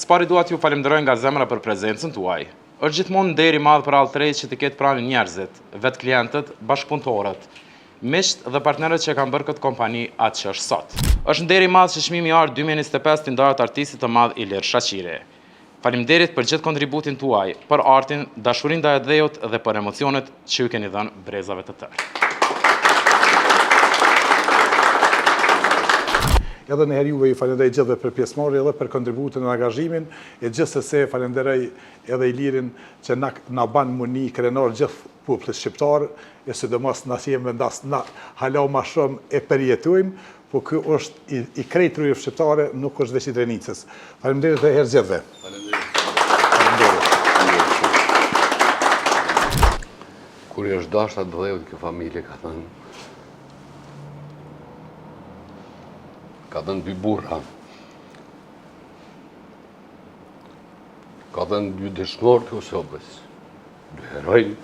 Spari dua t'ju falenderoj nga zemra për prezencën tuaj. Është gjithmonë nder i madh për Alltrade që të ketë pranë njerëzit, vetë klientët, bashkëpunëtorët, miqt dhe partnerët që kanë bërë këtë kompani atë që është sot. Është nder i madh që çmimi i Art 2025 t'i ndahet artistit të madh Ilir Shaqiri. Faleminderit për gjithë kontributin tuaj, për artin, dashurinë ndaj dheut dhe për emocionet që ju keni dhënë brezave të tërë. Edhe në herë juve ju falenderoj gjithëve për pjesëmarrjen dhe për kontributin dhe angazhimin, e gjithsesi falenderoj edhe Ilirin që na ban muni krenar gjithë popullit shqiptar, e sidomos na si vendas na hala më shumë e përjetojmë, po ky është i krejt rrugës shqiptare, nuk është veç i Drenicës. Faleminderit edhe herë gjithëve. Kur është dashur të vëllë kjo familje ka dhënë dy burra, ka dhënë dy dëshmorë të Kosovës, dy herojnë,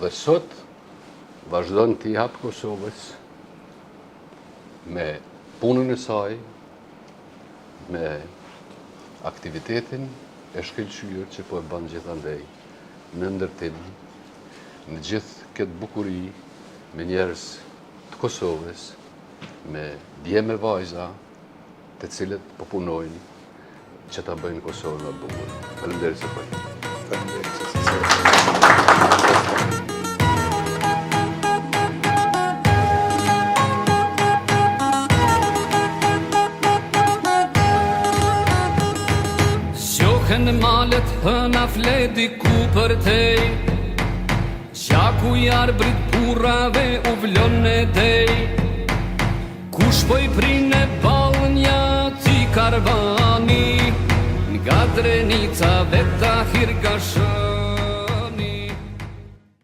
dhe sot vazhdon t'i hapë Kosovës me punën e saj, me aktivitetin e shkëlqyer që po e bën gjithandej në ndërtim, në gjithë këtë bukuri me njerëz të Kosovës, me dje me vajza të cilët po punojnë që ta bëjnë Kosovën më të bukur. Faleminderit se po. Shohen malet hëna fledi ku për tej, qaku i arbrit burrave u vlon e dej. Kush po i prine ballën ja ti karvani, nga Drenica veta hirgashë.